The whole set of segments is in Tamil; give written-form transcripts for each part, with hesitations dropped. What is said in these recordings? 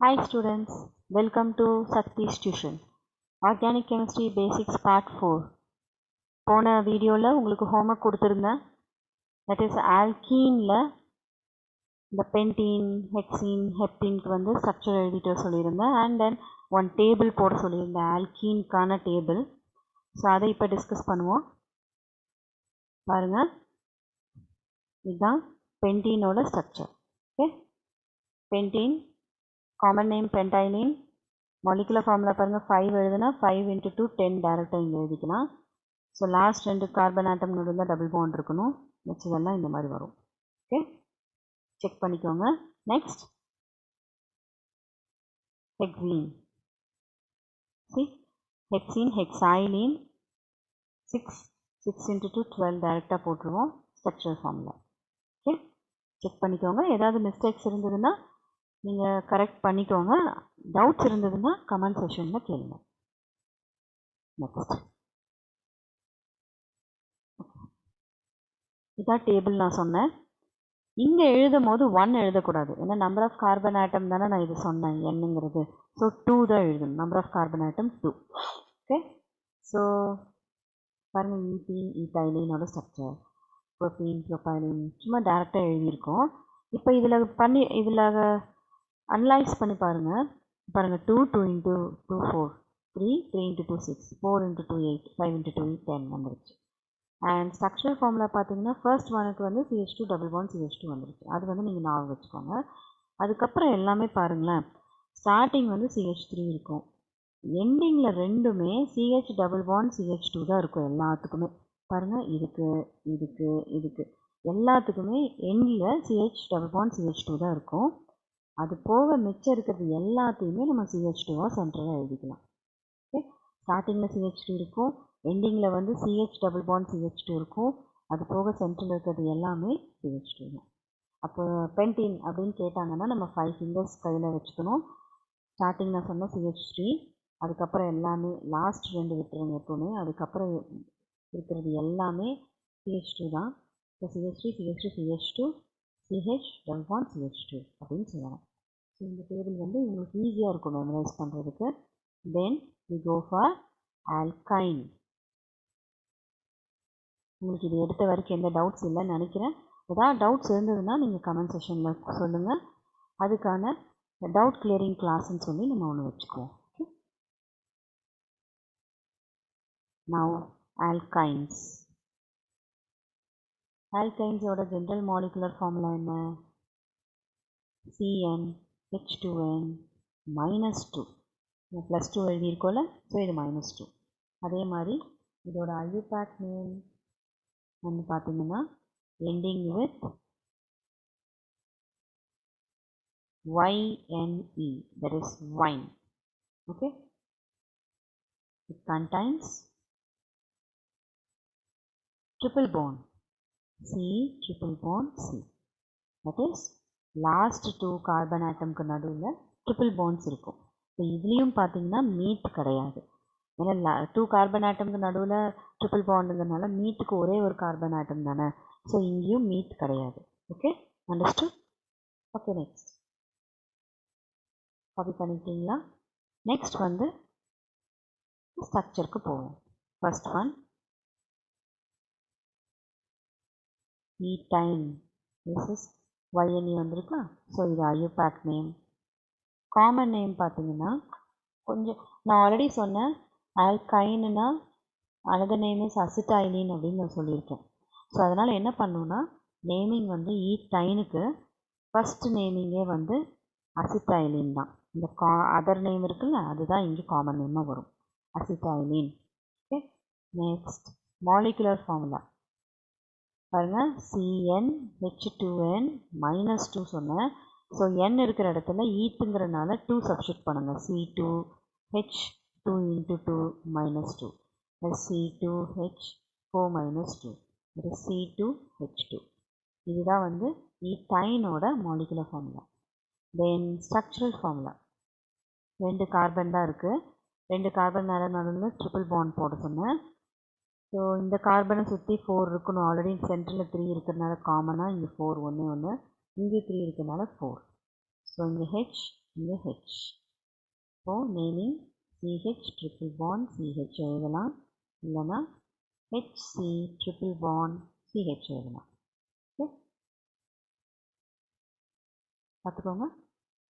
Hi students, welcome to Sakti's tuition. Organic Chemistry Basics Part 4. போன வீடியோவில் உங்களுக்கு ஹோம்ஒர்க் கொடுத்துருந்தேன். தட் இஸ் ஆல்கீனில் இந்த பென்டீன் ஹெக்ஸீன் ஹெப்டீனுக்கு வந்து ஸ்ட்ரக்சர் எழுதிட்டு சொல்லியிருந்தேன். அண்ட் தென் ஒன் டேபிள் போட சொல்லியிருந்தேன், ஆல்கீனுக்கான டேபிள். ஸோ அதை இப்போ டிஸ்கஸ் பண்ணுவோம். பாருங்கள், இதுதான் பென்டீனோட structure. Okay, pentyne common name pentylene. Molecular formula பாருங்கள், 5 எழுதுனா 5 × 2 10 டேரெக்டாக இங்கே எழுதிக்கலாம். ஸோ லாஸ்ட் 2 கார்பன் ஆட்டம் நடுவில் டபுள் பாண்ட் இருக்கணும். வச்சதெல்லாம் இந்த மாதிரி வரும். ஓகே, செக் பண்ணிக்கோங்க. Next hexene. சி ஹெக்ஸீன் ஹெக்ஸைலீன் 6 × 2 12 டேரெக்டாக போட்டுருவோம் ஸ்ட்ரக்சர் ஃபார்முலா. ஓகே, செக் பண்ணிக்கோங்க. ஏதாவது மிஸ்டேக்ஸ் இருந்ததுன்னா நீங்கள் கரெக்ட் பண்ணிக்கோங்க. டவுட்ஸ் இருந்ததுன்னா கமெண்ட் செஷனில் கேளுங்க. நெக்ஸ்ட் இதான் டேபிள் நான் சொன்னேன். இங்கே எழுதும் போது 1 எழுதக்கூடாது, ஏன்னா நம்பர் ஆஃப் கார்பன் ஆட்டம் தானே நான் இது சொன்னேன் என்னங்கிறது. ஸோ 2 தான் எழுதணும். Number of carbon atom 2. Okay, so பாருங்கள், ஈத்தீன் ஈத்தைலீனோட ஸ்ட்ரக்சர், ப்ரோப்பீன் ப்ரோபைலின் சும்மா டேரெக்டாக எழுதியிருக்கோம். இப்போ இதில் அனலைஸ் பண்ணி பாருங்கள். 2 2 × 2 4 3 3 × 2 6 4 × 2 8 5 × 2 10 வந்துருச்சு. அண்ட் ஸ்ட்ரக்சரல் ஃபார்முலா பார்த்தீங்கன்னா ஃபர்ஸ்ட் ஒனுக்கு வந்து CH2 டபுள் பாண்ட் CH2 வந்துருச்சு. அது வந்து நீங்கள் ஞாபகம் வச்சுக்கோங்க. அதுக்கப்புறம் எல்லாமே பாருங்களேன், ஸ்டார்டிங் வந்து CH3 இருக்கும், எண்டிங்கில் ரெண்டுமே CH டபுள் பாண்ட் CH2 தான் இருக்கும் எல்லாத்துக்குமே. பாருங்கள், இதுக்கு எல்லாத்துக்குமே எண்டில் CH டபுள் பாண்ட் CH2 தான் இருக்கும். அது போக மிச்சம் இருக்கிறது எல்லாத்தையுமே நம்ம CH2வாக சென்டராக எழுதிக்கலாம். ஓகே, ஸ்டார்டிங்கில் CH2 இருக்கும், எண்டிங்கில் வந்து CH டபுள் பாண்ட் CH2 இருக்கும். அது போக சென்டரில் இருக்கிறது எல்லாமே CH2 தான். அப்போ பென்டீன் அப்படின்னு கேட்டாங்கன்னா நம்ம 5 ஃபிங்கர்ஸ் கையில் வச்சுக்கணும். ஸ்டார்டிங் நான் சொன்ன CH3, அதுக்கப்புறம் எல்லாமே லாஸ்ட் 2 விட்டுருங்க எப்போவுமே. அதுக்கப்புறம் இருக்கிறது எல்லாமே CH2 தான். இப்போ CH3 CH2 CH2 CH double bond CH2 அப்படின்னு சொல்லலாம். ஸோ இந்த டேபிள் வந்து உங்களுக்கு ஈஸியாக இருக்கும் மெமரைஸ் பண்ணுறதுக்கு. Then we go for alkyne. உங்களுக்கு இது எடுத்த வரைக்கும் எந்த டவுட்ஸ் இல்லைன்னு நினைக்கிறேன். ஏதாவது டவுட்ஸ் இருந்ததுன்னா நீங்கள் கமெண்ட் செஷனில் சொல்லுங்கள். அதுக்கான டவுட் கிளியரிங் கிளாஸ்ன்னு சொல்லி நம்ம ஒன்று வச்சுக்குவோம். Okay, now alkynes. ஆல்கைன்ஸோட ஜென்ரல் மாலிகுலர் ஃபார்முலா என்ன? CnH2n -2. +2 எழுதியிருக்கோம்ல, ஸோ இது -2. அதே மாதிரி இதோட IUPAC நேம் வந்து பார்த்தீங்கன்னா ending with YNE, that is wine. Okay, it contains triple bond C triple bond C, that is last 2 carbon ஆட்டம்க்கு நடுவில் ட்ரிபிள் பாண்ட்ஸ் இருக்கும். இப்போ இதுலேயும் பார்த்தீங்கன்னா மீட் கிடையாது, ஏன்னா 2 கார்பன் ஆட்டம்க்கு நடுவில் ட்ரிபிள் பாண்டுங்கிறதுனால மீட்டுக்கு ஒரே ஒரு கார்பன் ஆட்டம் தானே. ஸோ இங்கேயும் மீட் கிடையாது. Okay, understood? Okay, next copy பண்ணிக்கிட்டீங்களா? நெக்ஸ்ட் வந்து ஸ்ட்ரக்சருக்கு போவோம். First one ethyne. This is YNE வந்திருக்கா. ஸோ இது IUPAC நேம். காமன் நேம் பார்த்தீங்கன்னா கொஞ்சம் நான் ஆல்ரெடி சொன்னேன், ஆல்கைனுனா அனதர் நேம் இஸ் அசிட்டைலீன் அப்படின்னு நான் சொல்லியிருக்கேன். ஸோ அதனால் என்ன பண்ணணுன்னா நேமிங் வந்து ஈத்தைனுக்கு ஃபஸ்ட் நேமிங்கே வந்து அசிட்டைலீன் தான். இந்த அதர் நேம் இருக்குல்ல, அதுதான் இங்கே காமன் நேமாக வரும், அசிட்டைலீன். ஓகே, நெக்ஸ்ட் மாலிகுலர் ஃபார்முலா பாருங்கள், CnH2n -2 சொன்னேன். ஸோ n இருக்கிற இடத்துல ஈத்துங்கிறனால 2 சப்ஸ்டியூட் பண்ணுங்கள். C2H2 × 2 -2 C2H4 -2 இது C2H2. இதுதான் வந்து ஈத்தைனோட மாலிகுலர் ஃபார்முலா. தென் ஸ்ட்ரக்சரல் ஃபார்முலா 2 கார்பன் தான் இருக்குது, 2 கார்பன் நடுவில் ட்ரிபிள் பாண்ட் போட சொன்னேன். ஸோ இந்த கார்பனை சுற்றி 4 இருக்கணும். ஆல்ரெடி சென்டரில் 3 இருக்கிறதுனால காமனாக இங்கே 4 1 இங்கே 3 இருக்கிறதுனால 4. ஸோ இங்கே ஹெச், இங்கே H. So naming CH triple bond CH எழுதலாம், இல்லைன்னா HC ட்ரிபிள் பாண்ட் CH எழுதலாம். ஓகே, பார்த்துக்கோங்க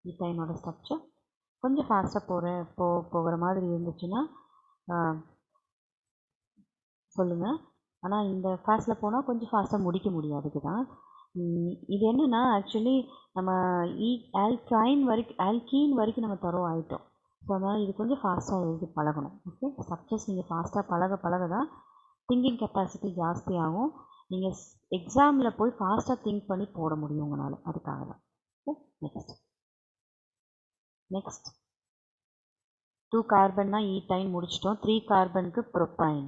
ஈத்தைனோட ஸ்ட்ரக்சர். கொஞ்சம் ஃபாஸ்ட்டாக போகிற மாதிரி இருந்துச்சுன்னா சொல்லுங்கள். ஆனால் இந்த ஃபாஸ்ட்டில் போனால் கொஞ்சம் ஃபாஸ்ட்டாக முடிக்க முடியும். அதுக்கு தான் இது என்னென்னா, ஆக்சுவலி நம்ம ஆல்கீன் வரைக்கும் நம்ம தரோ ஆகிட்டோம். ஸோ அதனால் இது கொஞ்சம் ஃபாஸ்ட்டாக எழுதி பழகணும். ஓகே, ஸ்ட்ரக்சர்ஸ் நீங்கள் ஃபாஸ்ட்டாக பழக தான் திங்கிங் கெப்பாசிட்டி ஜாஸ்தியாகும். நீங்கள் எக்ஸாமில் போய் ஃபாஸ்ட்டாக திங்க் பண்ணி போட முடியும் உங்களால். அதுக்காக தான். ஓகே, நெக்ஸ்ட் 2 கார்பன்னா ஈத்தைன் முடிச்சிட்டோம். 3 கார்பனுக்கு ப்ரோப்பைன்.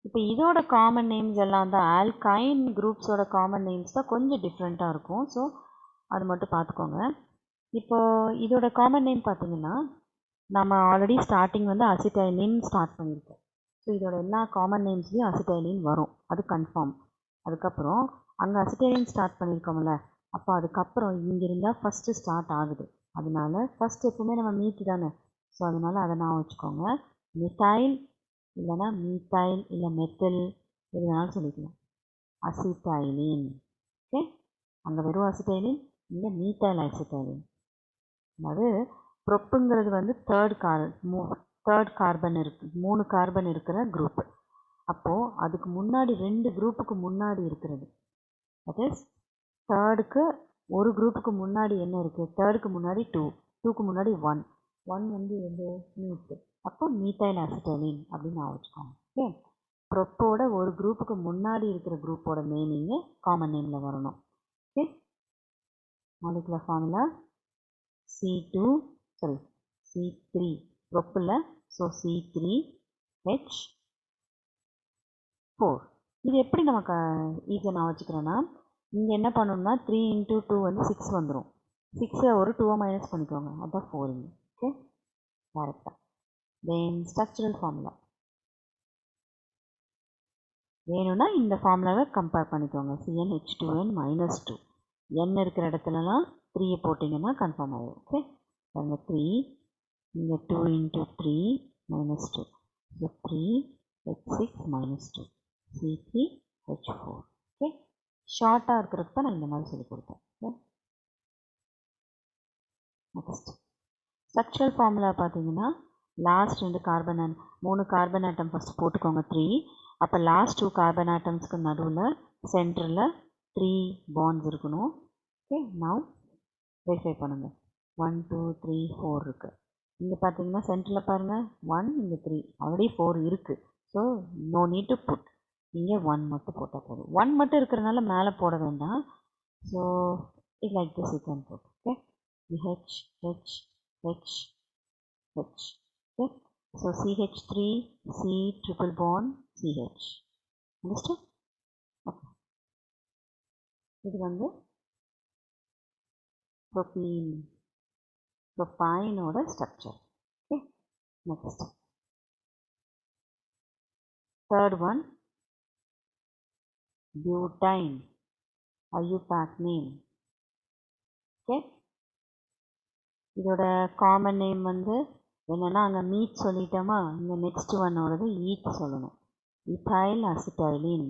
இப்போ இதோட காமன் நேம்ஸ் எல்லாம் தான் ஆல்கைன் குரூப்ஸோட காமன் நேம்ஸ் தான் கொஞ்சம் டிஃப்ரெண்ட்டாக இருக்கும். ஸோ அது மட்டும் பார்த்துக்கோங்க. இப்போ இதோட காமன் நேம் பார்த்தீங்கன்னா, நம்ம ஆல்ரெடி ஸ்டார்டிங் வந்து அசிட்டைலின் ஸ்டார்ட் பண்ணியிருக்கோம். ஸோ இதோட எல்லா காமன் நேம்ஸ்லேயும் அசிட்டைலின் வரும், அது கன்ஃபார்ம். அதுக்கப்புறம் அங்கே அசிட்டைலின் ஸ்டார்ட் பண்ணியிருக்கோம்ல, அப்போ அதுக்கப்புறம் இங்கே இருந்தால் ஃபஸ்ட்டு ஸ்டார்ட் ஆகுது. அதனால ஃபஸ்ட் எப்பவுமே நம்ம மீட்டு தானே. ஸோ அதனால் அதை நான் வச்சுக்கோங்க. மித்தைல் இல்லைன்னா மீத்தைல் இல்லை மெத்தில் எது வேணாலும் சொல்லிக்கலாம். அசிட்டைலின். ஓகே, அங்கே வெறும் அசிட்டைலின், இங்கே மீத்தைல் அசிட்டைலின். அதாவது ப்ரொப்புங்கிறது வந்து தேர்ட் கார்பன் இருக்குது, 3 கார்பன் இருக்கிற குரூப். அப்போது அதுக்கு முன்னாடி 2 குரூப்புக்கு முன்னாடி இருக்கிறது, தட் இஸ் தேர்டுக்கு ஒரு குரூப்புக்கு முன்னாடி என்ன இருக்குது, தேர்டுக்கு முன்னாடி 2, 2க்கு முன்னாடி 1 வந்து எது மீட்டு. அப்போ மீத்தைல் அசிட்டைலின் அப்படின்னு நான் வச்சுக்கோங்க. ஓகே, ப்ரொப்போட ஒரு குரூப்புக்கு முன்னாடி இருக்கிற குரூப்போட நேமிங்கு காமன் நேமில் வரணும். Okay, molecular formula C3 ப்ரொப்பில். So C3H4. இது எப்படி நமக்கு ஈஸியாக நான் வச்சுக்கிறேன்னா, இங்கே என்ன பண்ணணும்னா 3 × 2 வந்து 6 வந்துடும். 6 ஒரு 2 மைனஸ் பண்ணிக்கோங்க, அதுதான் 4. ஓகே, டேரெக்டாக. தென் ஸ்ட்ரக்சரல் ஃபார்முலா வேணும்னா இந்த ஃபார்முலாவை கம்பேர் பண்ணிக்கோங்க. CnH2n -2. n இருக்கிற இடத்துலலாம் 3 போட்டிங்கன்னா கன்ஃபார்ம் ஆகும். ஓகே, பாருங்க 3, இங்கே 2 × 3 -2. So 3H6 -2 C3H4. ஓகே, ஷார்ட்டாக இருக்கிறதுக்கு தான் நான் இந்த மாதிரி சொல்லி கொடுத்தேன். ஓகே, நெக்ஸ்ட் ஸ்ட்ரக்சரல் ஃபார்முலா பார்த்தீங்கன்னா, லாஸ்ட் 3 கார்பன் ஆட்டம் ஃபஸ்ட் போட்டுக்கோங்க 3. அப்போ லாஸ்ட் 2 கார்பன் ஆட்டம்ஸ்க்கு நடுவில் சென்டரில் 3 பாண்ட்ஸ் இருக்கணும். ஓகே, நவ் வெரிஃபை பண்ணுங்கள். 1 2 3 4 இருக்குது. இங்கே பார்த்தீங்கன்னா சென்டரில் பாருங்கள் 1, இங்கே 3, ஆல்ரெடி 4 இருக்குது. So no need to put, இங்கே 1 மட்டும் போட்டால் போதும். 1 மட்டும் இருக்கிறனால மேலே போட வேண்டாம். So it like this you can put. Okay, H H H H. Okay, so CH3 C triple bond CH. understood? Okay, இது வந்து ப்ரோப்பைனோட structure. Okay, next third one butyne, IUPAC name. Okay, இதோட காமன் நேம் வந்து என்னென்னா, அங்கே மீட் சொல்லிட்டோமா, இங்கே நெக்ஸ்ட் ஒன்னோடது ஈட் சொல்லணும். Ethyl acetylene.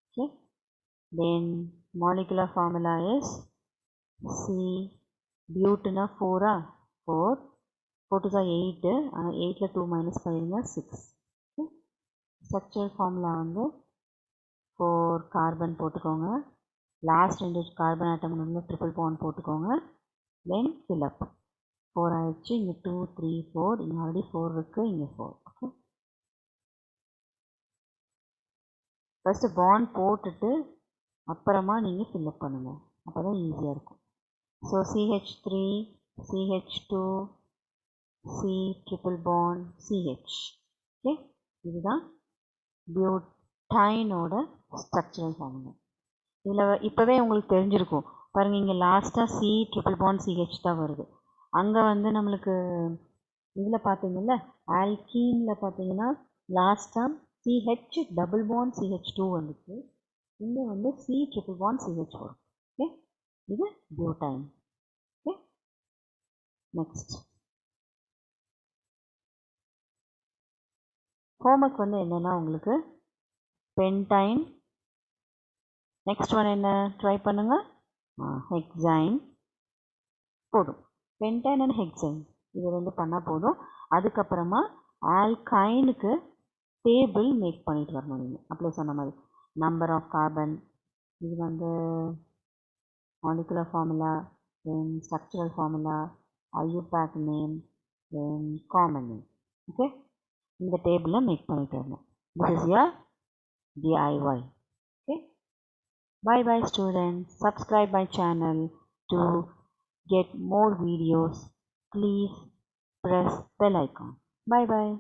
Okay, then molecular formula is C பியூட்னா 4 4 2 8, 8ல் 2 மைனஸ் பண்ணிடுங்க 6. ஓகே, ஸ்ட்ரக்சரல் ஃபார்முலா வந்து 4 கார்பன் போட்டுக்கோங்க, லாஸ்ட் 2 கார்பன் ஆட்டம் வந்து ட்ரிபிள் பாண்ட் போட்டுக்கோங்க. தென் ஃபில்அப் 4 ஆயிடுச்சு. இங்கே 2 3 4, இங்கே ஆல்ரெடி 4 இருக்குது, இங்கே 4. ஓகே, ஃபஸ்ட்டு பாண்ட் போட்டுட்டு அப்புறமா நீங்கள் ஃபில்அப் பண்ணுங்கள், அப்போ தான் ஈஸியாக இருக்கும். So CH3 CH2 C triple bond CH. Okay, இதுதான் பியூட்டைனோட ஸ்ட்ரக்சரல் ஃபார்முலா. இதில் இப்போவே உங்களுக்கு தெரிஞ்சிருக்கும் பாருங்கள், இங்கே லாஸ்ட்டாக C ட்ரிபிள் பாண்ட் CH தான் வருது. அங்கே வந்து நம்மளுக்கு இதில் பார்த்தீங்கல்ல, ஆல்கீனில் பார்த்தீங்கன்னா லாஸ்ட்டாக CH டபுள் பாண்ட் CH2 வந்துச்சு. இங்கே வந்து C111CH4. ஓகே, இது பியூட்டைன். ஓகே, நெக்ஸ்ட் ஹோம்ஒர்க் வந்து என்னென்னா உங்களுக்கு பென்டைன், நெக்ஸ்ட் ஒன் என்ன ட்ரை பண்ணுங்கள், ஹெக்ஸைன் போதும். பென்டைன் அண்ட் ஹெக்ஸைன் இது ரெண்டு பண்ணால் போதும். அதுக்கப்புறமா ஆல்கைனுக்கு டேபிள் மேக் பண்ணிட்டு வரணும் நீங்கள். அப்படியே சொன்ன மாதிரி நம்பர் ஆஃப் கார்பன், இது வந்து மாலிகுலர் ஃபார்முலா, தென் ஸ்ட்ரக்சரல் ஃபார்முலா, IUPAC நேம், தென் காமன் நேம். ஓகே, இந்த டேபிளை மேக் பண்ணிட்டு வரணும். This is your DIY. Okay, bye bye students. Subscribe my channel to get more videos. Please press bell icon. Bye bye.